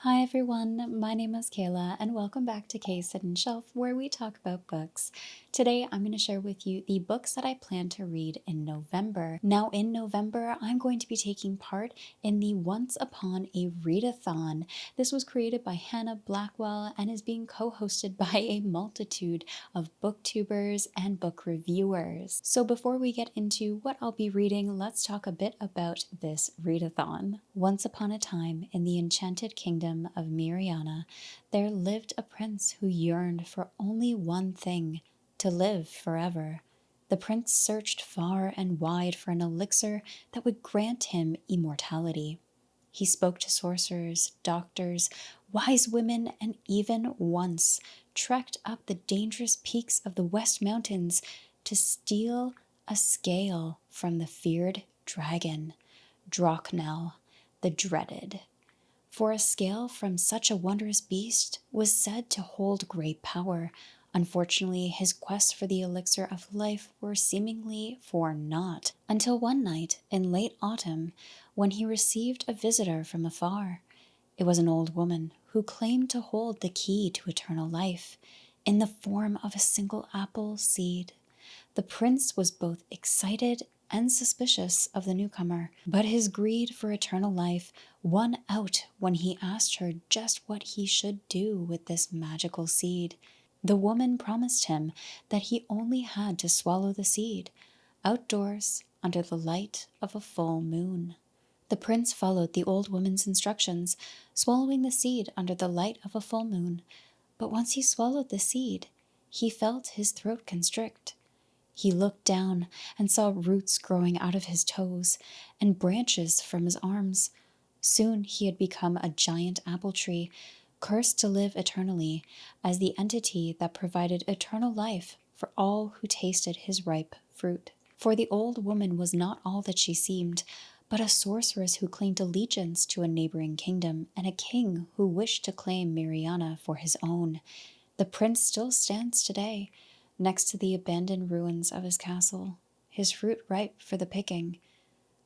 Hi everyone, my name is Kayla and welcome back to Kay's Hidden Shelf where we talk about books. Today I'm going to share with you the books that I plan to read in November. Now in November I'm going to be taking part in the Once Upon a Readathon. This was created by Hannah Blackwell and is being co-hosted by a multitude of booktubers and book reviewers. So before we get into what I'll be reading, let's talk a bit about this readathon. Once upon a time in the enchanted kingdom of Miriana, there lived a prince who yearned for only one thing: to live forever. The prince searched far and wide for an elixir that would grant him immortality. He spoke to sorcerers, doctors, wise women, and even once trekked up the dangerous peaks of the West Mountains to steal a scale from the feared dragon, Draknell, the dreaded. For a scale from such a wondrous beast was said to hold great power. Unfortunately, his quest for the elixir of life were seemingly for naught, until one night in late autumn, when he received a visitor from afar. It was an old woman who claimed to hold the key to eternal life, in the form of a single apple seed. The prince was both excited and suspicious of the newcomer, but his greed for eternal life won out when he asked her just what he should do with this magical seed. The woman promised him that he only had to swallow the seed, outdoors under the light of a full moon. The prince followed the old woman's instructions, swallowing the seed under the light of a full moon. But once he swallowed the seed, he felt his throat constrict. He looked down and saw roots growing out of his toes and branches from his arms. Soon he had become a giant apple tree, cursed to live eternally as the entity that provided eternal life for all who tasted his ripe fruit. For the old woman was not all that she seemed, but a sorceress who claimed allegiance to a neighboring kingdom and a king who wished to claim Miriana for his own. The prince still stands today, next to the abandoned ruins of his castle, his fruit ripe for the picking.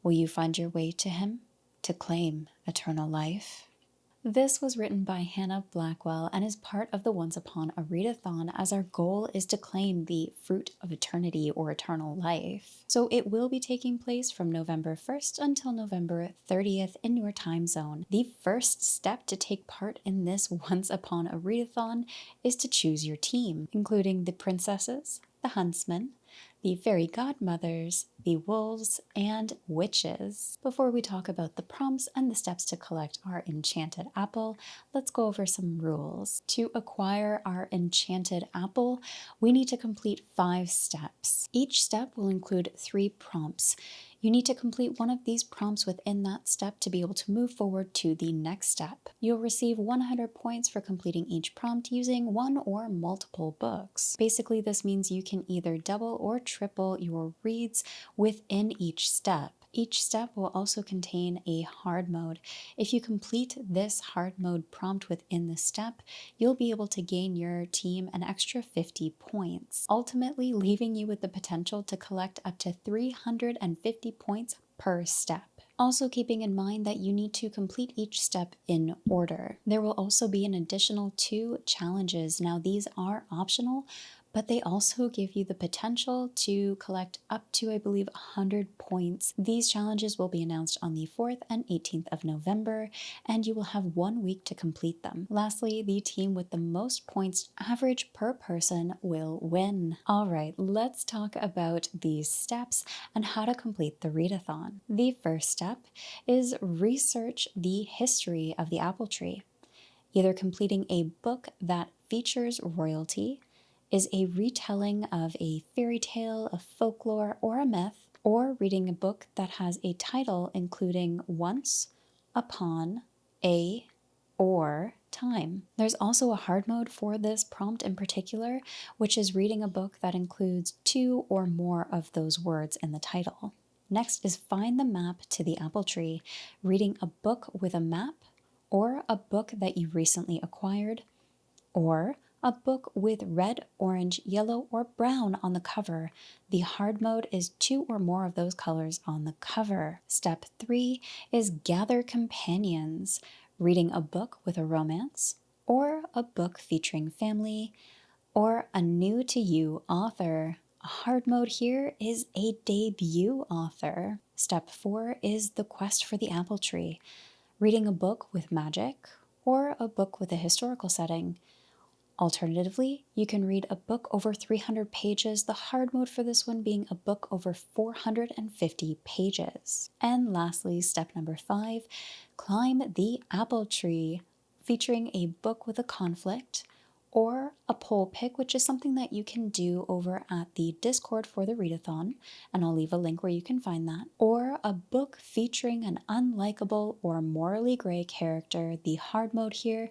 Will you find your way to him to claim eternal life? This was written by Hannah Blackwell and is part of the Once Upon a Readathon, as our goal is to claim the fruit of eternity or eternal life. So it will be taking place from November 1st until November 30th in your time zone. The first step to take part in this Once Upon a Readathon is to choose your team, including the princesses, the huntsmen, the fairy godmothers, the wolves, and witches. Before we talk about the prompts and the steps to collect our enchanted apple, let's go over some rules. To acquire our enchanted apple, we need to complete 5 steps. Each step will include 3 prompts. You need to complete one of these prompts within that step to be able to move forward to the next step. You'll receive 100 points for completing each prompt using one or multiple books. Basically, this means you can either double or triple your reads within each step. Each step will also contain a hard mode. If you complete this hard mode prompt within the step, you'll be able to gain your team an extra 50 points, ultimately leaving you with the potential to collect up to 350 points per step. Also keeping in mind that you need to complete each step in order. There will also be an additional 2 challenges. Now these are optional, but they also give you the potential to collect up to, I believe, 100 points. These challenges will be announced on the 4th and 18th of November, and you will have 1 week to complete them. Lastly, the team with the most points average per person will win. All right, let's talk about these steps and how to complete the readathon. The first step is research the history of the apple tree. Either completing a book that features royalty, is a retelling of a fairy tale, a folklore, or a myth, or reading a book that has a title including once, upon, a, or time. There's also a hard mode for this prompt in particular, which is reading a book that includes 2 or more of those words in the title. Next is find the map to the apple tree, reading a book with a map, or a book that you recently acquired, or a book with red, orange, yellow, or brown on the cover. The hard mode is 2 or more of those colors on the cover. Step 3 is gather companions. reading a book with a romance, or a book featuring family, or a new to you author. A hard mode here is a debut author. Step 4 is the quest for the apple tree, reading a book with magic or a book with a historical setting. Alternatively, you can read a book over 300 pages, the hard mode for this one being a book over 450 pages. And lastly, step number 5, climb the apple tree, featuring a book with a conflict, or a poll pick, which is something that you can do over at the Discord for the Readathon, and I'll leave a link where you can find that, or a book featuring an unlikable or morally gray character. The hard mode here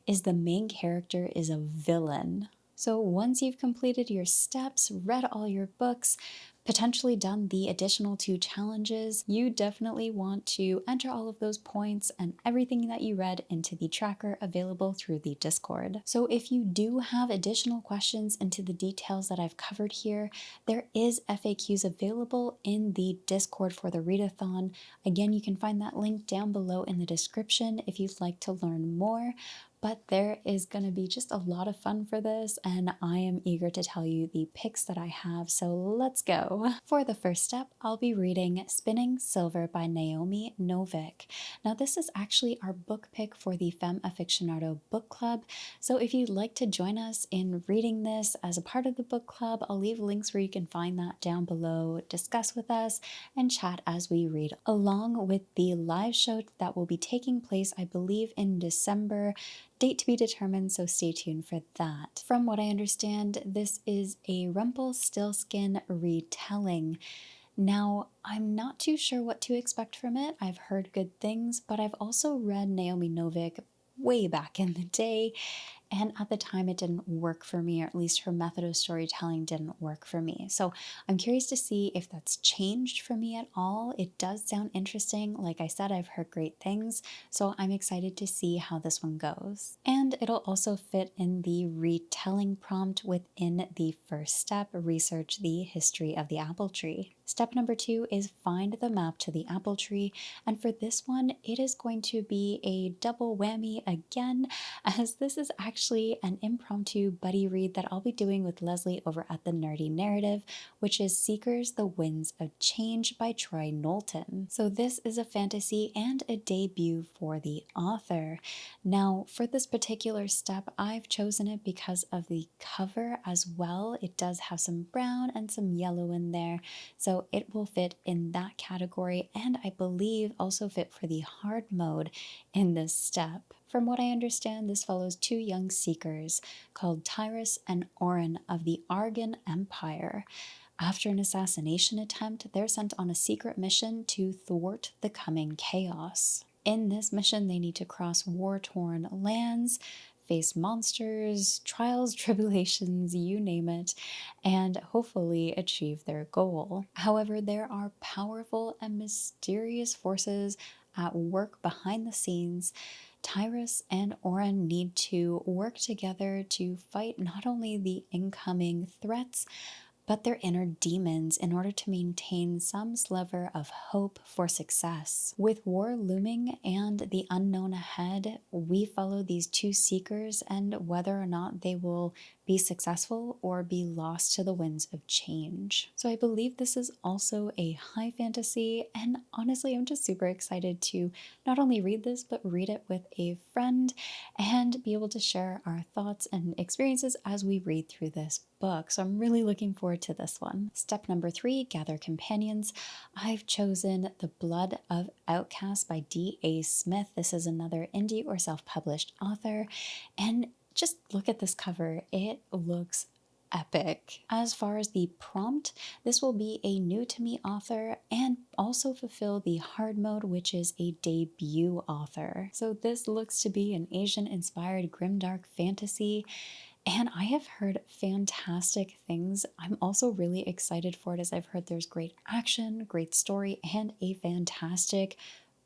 is the main character is a villain. So once you've completed your steps, read all your books, potentially done the additional 2 challenges, you definitely want to enter all of those points and everything that you read into the tracker available through the Discord. So if you do have additional questions into the details that I've covered here, there is FAQs available in the Discord for the Readathon. Again, you can find that link down below in the description if you'd like to learn more. But there is going to be just a lot of fun for this, and I am eager to tell you the picks that I have, so let's go. For the first step, I'll be reading Spinning Silver by Naomi Novik. Now this is actually our book pick for the Femme Aficionado book club, so if you'd like to join us in reading this as a part of the book club, I'll leave links where you can find that down below, discuss with us, and chat as we read, along with the live show that will be taking place, I believe, in December. Date to be determined, so stay tuned for that. From what I understand, this is a Rumpelstiltskin retelling. Now, I'm not too sure what to expect from it. I've heard good things, but I've also read Naomi Novik way back in the day, and at the time it didn't work for me, or at least her method of storytelling didn't work for me. So I'm curious to see if that's changed for me at all. It does sound interesting. Like I said, I've heard great things, so I'm excited to see how this one goes. And it'll also fit in the retelling prompt within the first step, research the history of the apple tree. Step number 2 is find the map to the apple tree, and for this one, it is going to be a double whammy again, as this is actually an impromptu buddy read that I'll be doing with Leslie over at the Nerdy Narrative, which is Seekers the Winds of Change by Troy Knowlton. So this is a fantasy and a debut for the author. Now, for this particular step, I've chosen it because of the cover as well. It does have some brown and some yellow in there, so it will fit in that category, and I believe also fit for the hard mode in this step. From what I understand, this follows 2 young seekers called Tyrus and Oren of the Argan Empire. After an assassination attempt, they're sent on a secret mission to thwart the coming chaos. In this mission, they need to cross war-torn lands, face monsters, trials, tribulations, you name it, and hopefully achieve their goal. However, there are powerful and mysterious forces at work behind the scenes. Tyrus and Oren need to work together to fight not only the incoming threats, but their inner demons in order to maintain some sliver of hope for success. With war looming and the unknown ahead, we follow these 2 seekers and whether or not they will be successful or be lost to the winds of change. So I believe this is also a high fantasy, and honestly, I'm just super excited to not only read this, but read it with a friend and be able to share our thoughts and experiences as we read through this book. So I'm really looking forward to this one. Step number 3, gather companions. I've chosen The Blood of Outcasts by D.A. Smith. This is another indie or self-published author, and just look at this cover. It looks epic. As far as the prompt, this will be a new to me author and also fulfill the hard mode, which is a debut author. So this looks to be an Asian inspired grimdark fantasy, and I have heard fantastic things. I'm also really excited for it, as I've heard there's great action, great story, and a fantastic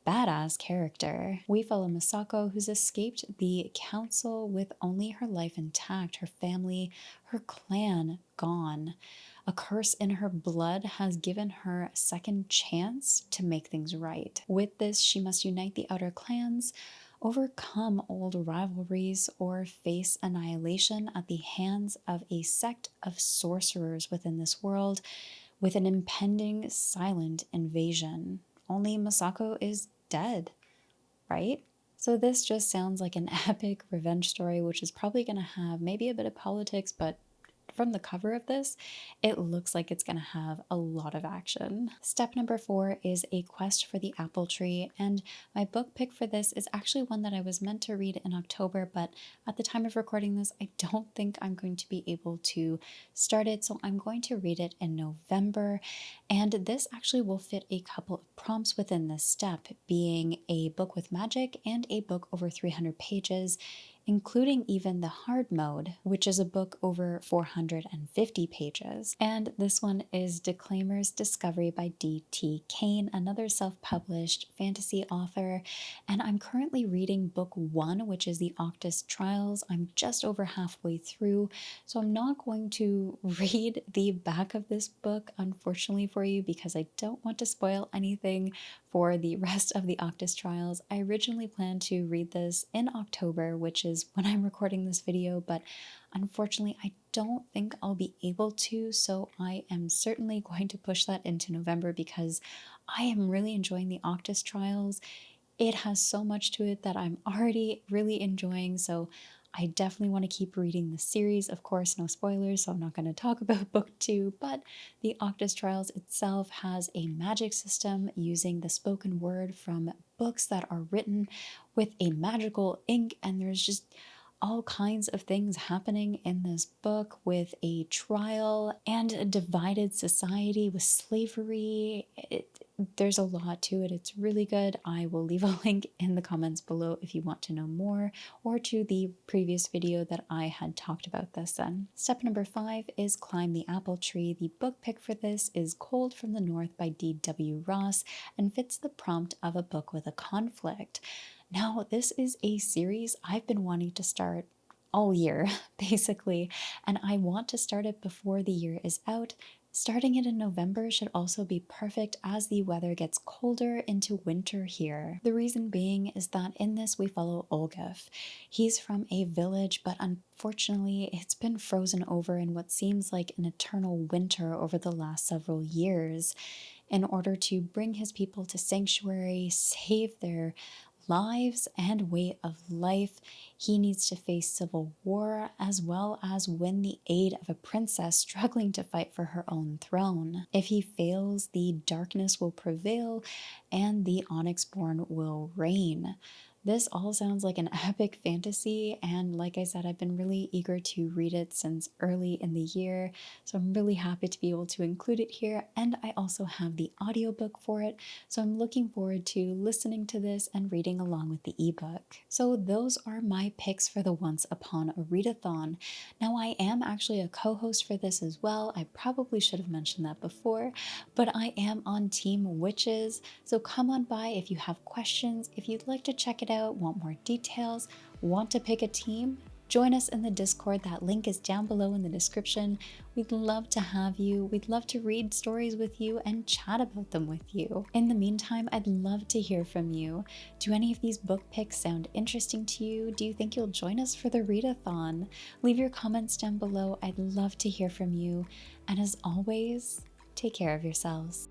badass character. We follow Masako, who's escaped the council with only her life intact, her family, her clan gone. A curse in her blood has given her a second chance to make things right. With this, she must unite the outer clans, overcome old rivalries, or face annihilation at the hands of a sect of sorcerers within this world with an impending silent invasion. Only Masako is dead, right? So this just sounds like an epic revenge story, which is probably going to have maybe a bit of politics, but from the cover of this, it looks like it's going to have a lot of action. Step number 4 is A Quest for the Apple Tree, and my book pick for this is actually one that I was meant to read in October, but at the time of recording this, I don't think I'm going to be able to start it, so I'm going to read it in November, and this actually will fit a couple of prompts within this step, being a book with magic and a book over 300 pages, including even the hard mode, which is a book over 450 pages. And this one is Declaimer's Discovery by D.T. Kane, another self-published fantasy author. And I'm currently reading book 1, which is the Octus Trials. I'm just over halfway through, so I'm not going to read the back of this book, unfortunately for you, because I don't want to spoil anything for the rest of the Octus Trials. I originally planned to read this in October, which is when I'm recording this video, but unfortunately I don't think I'll be able to, so I am certainly going to push that into November because I am really enjoying the Octus Trials. It has so much to it that I'm already really enjoying, so I definitely want to keep reading the series. Of course, no spoilers, so I'm not going to talk about book 2, but the Octus Trials itself has a magic system using the spoken word from books that are written with a magical ink, and there's just all kinds of things happening in this book with a trial and a divided society with slavery. There's a lot to it. It's really good. I will leave a link in the comments below if you want to know more, or to the previous video that I had talked about this in. Step number 5 is Climb the Apple Tree. The book pick for this is Cold from the North by D.W. Ross and fits the prompt of a book with a conflict. Now, this is a series I've been wanting to start all year, basically, and I want to start it before the year is out. Starting it in November should also be perfect as the weather gets colder into winter here. The reason being is that in this we follow Olgaf. He's from a village, but unfortunately it's been frozen over in what seems like an eternal winter over the last several years. In order to bring his people to sanctuary, save their lives and way of life, he needs to face civil war as well as win the aid of a princess struggling to fight for her own throne. If he fails, the darkness will prevail and the Onyxborn will reign. This all sounds like an epic fantasy, and like I said, I've been really eager to read it since early in the year, so I'm really happy to be able to include it here, and I also have the audiobook for it, so I'm looking forward to listening to this and reading along with the ebook. So those are my picks for the Once Upon a Readathon. Now I am actually a co-host for this as well. I probably should have mentioned that before, but I am on Team Witches, so come on by if you have questions, if you'd like to check it out, want more details, want to pick a team, join us in the Discord. That link is down below in the description. We'd love to have you. We'd love to read stories with you and chat about them with you. In the meantime, I'd love to hear from you. Do any of these book picks sound interesting to you? Do you think you'll join us for the readathon? Leave your comments down below. I'd love to hear from you. And as always, take care of yourselves.